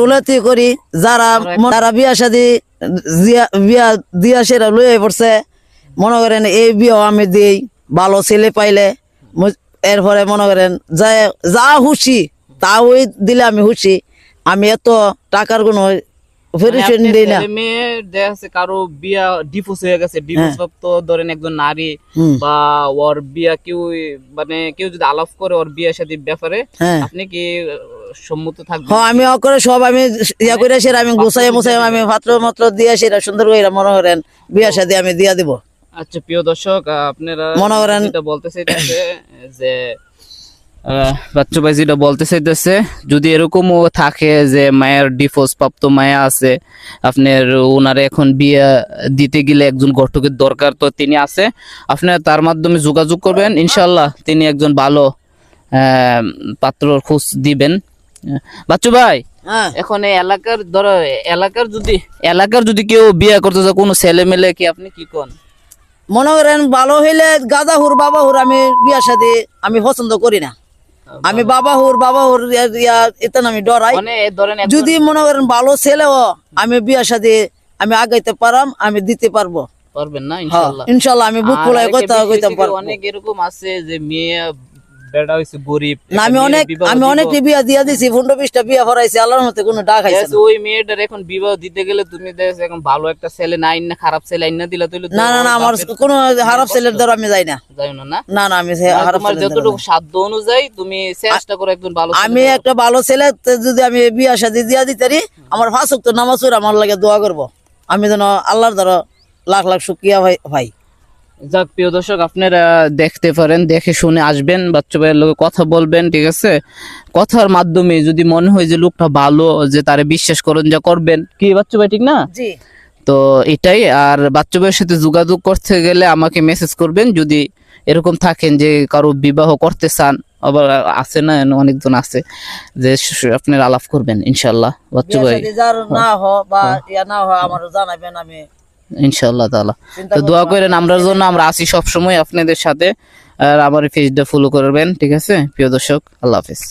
উলাতি করি যারা যারা বিয়া শাদি বিয়া দিয়া সেরা লইয়া পড়ছে মনে করেন এই বিয়া আমি দিই ভালো ছেলে পাইলে এরপরে মনে করেন যা খুশি তা ওই দিলে আমি খুশি আমি এত টাকার কোনো কারো বিয়া ডিভোর্স হয়ে গেছে ডিভোর্স প্রাপ্ত ধরেন একজন নারী বা ওর বিয়া কেউ মানে কেউ যদি আলাপ করে ওর বিয়া শাদীর ব্যাপারে আপনি কি সম্মত থাকবেন? আমি করে সব আমি ইয়া করে সেরা আমি গোছাই মোছাই আমি পাত্র মাত্র দিয়া সেরা সুন্দর করে মনে করেন বিয়া শাদী আমি দিয়া দিব। আচ্ছা প্রিয় দর্শক আপনারা মনে করেন যেটা বলতে চাইতেছে যে বাচ্চু ভাই যেটা বলতে চাইতেছে যদি এরকমও থাকে যে মায়ের ডিভোর্স প্রাপ্ত মায়া আছে আপনার ওনার এখন বিয়ে দিতে গেলে একজন ঘটকের দরকার তো তিনি আছে আপনার তার মাধ্যমে যোগাযোগ করবেন ইনশাল্লাহ তিনি একজন ভালো পাত্রর খোঁজ দিবেন। বাচ্চু ভাই এখন এই এলাকার যদি কেউ বিয়ে করতে চায় কোনো ছেলে মেলে কি আপনি কি কোন? মনে করেন ভালো হইলে গাঁজাহুর বাবাহুর আমি বিয়া শাদী আমি পছন্দ করি না আমি বাবাহুর এটা আমি ডরাই যদি মনে করেন ভালো ছেলেও আমি বিয়া শাদী আমি আগাইতে পারাম আমি দিতে পারবো পারবেন না ইনশাআল্লাহ ইনশাআল্লাহ আমি বুক ফুলাই কইতে পারবো। অনেক এরকম আছে যে মেয়ে বেড়া হইছে গরিব আমি অনেক বিয়া দিয়া দিছি 15-20টা বিয়া ভরাইছি আল্লাহর মতে কোনো ডাক আইছে না। ওই মেয়েটার এখন বিবাহ দিতে গেলে তুমি দেখছ এখন ভালো একটা ছেলে না আইন না খারাপ ছেলে আইন না দিলা তুই না আমার কোনো খারাপ ছেলের দ্বারা আমি যাই না না আমি খারাপ তোমার যতটুকু সাধ্য অনুযায়ী তুমি চেষ্টা করো একজন ভালো আমি একটা ভালো ছেলে যদি আমি বিয়া শাদী দিয়া দিতারি আমার 5 ওয়াক্ত নামাজ পড়ে আমার লাগে দোয়া করব আমি যেন আল্লাহর দ্বারা লাখ লাখ শুকরিয়া ভাই। যাক প্রিয় দর্শক আপনারা দেখতে পারেন দেখে শুনে আসবেন বাচ্চা ভাইয়ের লোক কথা বলবেন ঠিক আছে কথার মাধ্যমে যদি মনে হয় যে লোকটা ভালো যে তারে বিশ্বাস করেন যা করবেন কি বাচ্চা ভাই ঠিক না জি তো এটাই আর বাচ্চা ভাইয়ের সাথে যোগাযোগ করতে গেলে আমাকে মেসেজ করবেন যদি এরকম থাকেন যে কারো বিবাহ করতে চান আবার আছে না অনেকজন আছে যে আপনারা আলাপ করবেন ইনশাআল্লাহ বাচ্চা ভাই না হ বা ইয়া না হ আমারও জানাবেন আমি ইনশাআল্লাহ তাআলা তো দোয়া করেন আমরার জন্য আমরা আছি সব সময় আপনাদের সাথে আর আমার পেজটা ফলো করবেন ঠিক আছে প্রিয় দর্শক আল্লাহ হাফেজ।